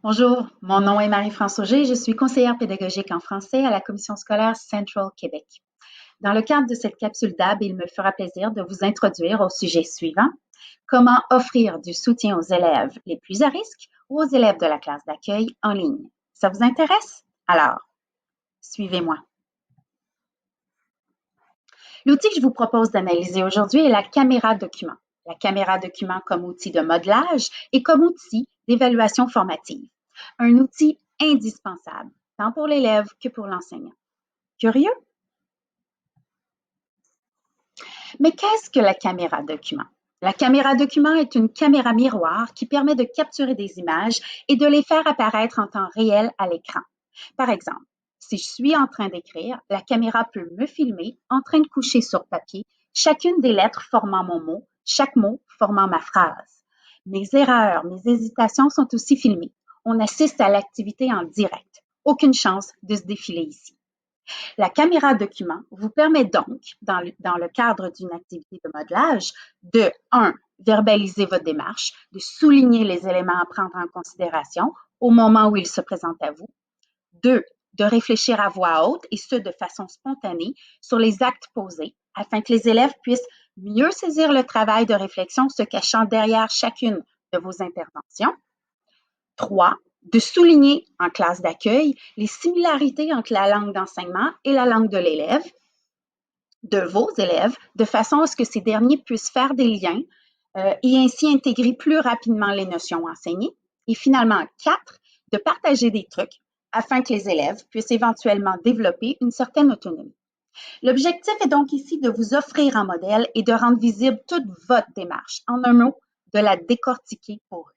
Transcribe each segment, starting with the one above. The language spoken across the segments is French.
Bonjour, mon nom est Marie-France Auger, je suis conseillère pédagogique en français à la Commission scolaire Central Québec. Dans le cadre de cette capsule DAB, il me fera plaisir de vous introduire au sujet suivant: comment offrir du soutien aux élèves les plus à risque ou aux élèves de la classe d'accueil en ligne. Ça vous intéresse? Alors, suivez-moi. L'outil que je vous propose d'analyser aujourd'hui est la caméra document. La caméra document comme outil de modelage et comme outil d'évaluation formative. Un outil indispensable, tant pour l'élève que pour l'enseignant. Curieux? Mais qu'est-ce que la caméra document? La caméra document est une caméra miroir qui permet de capturer des images et de les faire apparaître en temps réel à l'écran. Par exemple, si je suis en train d'écrire, la caméra peut me filmer en train de coucher sur papier chacune des lettres formant mon mot, chaque mot formant ma phrase. Mes erreurs, mes hésitations sont aussi filmées. On assiste à l'activité en direct. Aucune chance de se défiler ici. La caméra document vous permet donc, dans le cadre d'une activité de modelage, de 1. Verbaliser votre démarche, de souligner les éléments à prendre en considération au moment où ils se présentent à vous. 2. De réfléchir à voix haute et ce de façon spontanée sur les actes posés afin que les élèves puissent mieux saisir le travail de réflexion se cachant derrière chacune de vos interventions. 3. De souligner en classe d'accueil les similarités entre la langue d'enseignement et la langue de l'élève, de vos élèves, de façon à ce que ces derniers puissent faire des liens et ainsi intégrer plus rapidement les notions enseignées. Et finalement, 4. De partager des trucs afin que les élèves puissent éventuellement développer une certaine autonomie. L'objectif est donc ici de vous offrir un modèle et de rendre visible toute votre démarche. En un mot, de la décortiquer pour eux.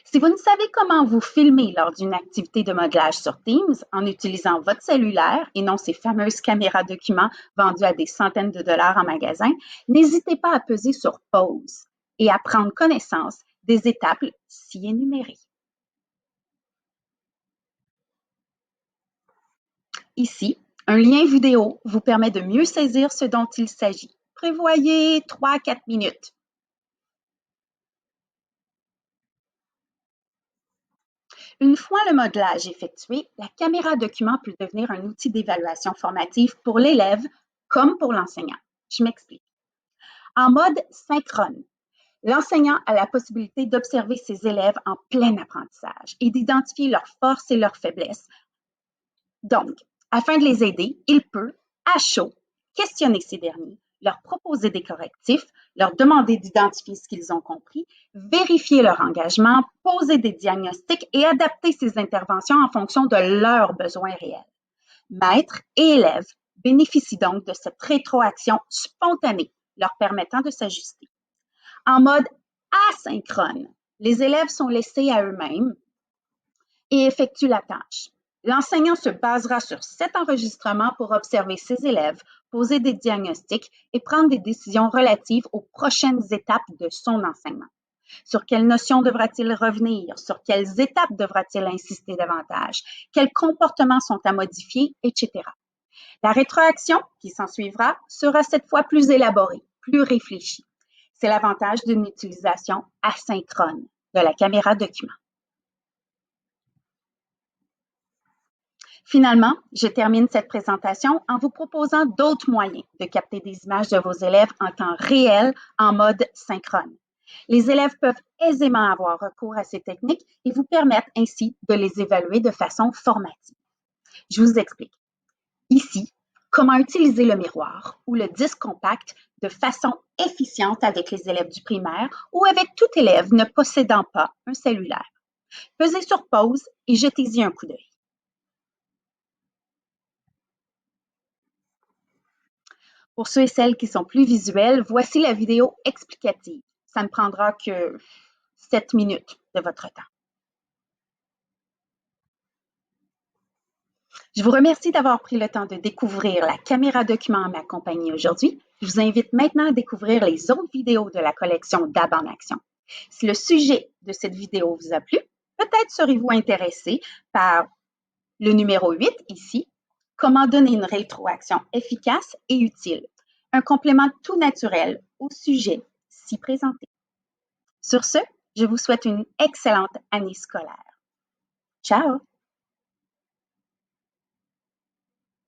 Si vous ne savez comment vous filmer lors d'une activité de modelage sur Teams en utilisant votre cellulaire et non ces fameuses caméras documents vendues à des centaines de dollars en magasin, n'hésitez pas à peser sur pause et à prendre connaissance des étapes ci énumérées. Ici, un lien vidéo vous permet de mieux saisir ce dont il s'agit. Prévoyez 3 à 4 minutes. Une fois le modelage effectué, la caméra document peut devenir un outil d'évaluation formative pour l'élève comme pour l'enseignant. Je m'explique. En mode synchrone, l'enseignant a la possibilité d'observer ses élèves en plein apprentissage et d'identifier leurs forces et leurs faiblesses. Donc, afin de les aider, il peut, à chaud, questionner ces derniers, leur proposer des correctifs, leur demander d'identifier ce qu'ils ont compris, vérifier leur engagement, poser des diagnostics et adapter ses interventions en fonction de leurs besoins réels. Maître et élèves bénéficient donc de cette rétroaction spontanée, leur permettant de s'ajuster. En mode asynchrone, les élèves sont laissés à eux-mêmes et effectuent la tâche. L'enseignant se basera sur cet enregistrement pour observer ses élèves, poser des diagnostics et prendre des décisions relatives aux prochaines étapes de son enseignement. Sur quelles notions devra-t-il revenir? Sur quelles étapes devra-t-il insister davantage? Quels comportements sont à modifier, etc. La rétroaction qui s'ensuivra sera cette fois plus élaborée, plus réfléchie. C'est l'avantage d'une utilisation asynchrone de la caméra document. Finalement, je termine cette présentation en vous proposant d'autres moyens de capter des images de vos élèves en temps réel en mode synchrone. Les élèves peuvent aisément avoir recours à ces techniques et vous permettre ainsi de les évaluer de façon formative. Je vous explique. Ici, comment utiliser le miroir ou le disque compact de façon efficiente avec les élèves du primaire ou avec tout élève ne possédant pas un cellulaire. Pesez sur pause et jetez-y un coup d'œil. Pour ceux et celles qui sont plus visuels, voici la vidéo explicative. Ça ne prendra que 7 minutes de votre temps. Je vous remercie d'avoir pris le temps de découvrir la caméra document en ma compagnie aujourd'hui. Je vous invite maintenant à découvrir les autres vidéos de la collection DAB en action. Si le sujet de cette vidéo vous a plu, peut-être serez-vous intéressé par le numéro 8 ici, comment donner une rétroaction efficace et utile, un complément tout naturel au sujet ci présenté. Sur ce, Je vous souhaite une excellente année scolaire. Ciao!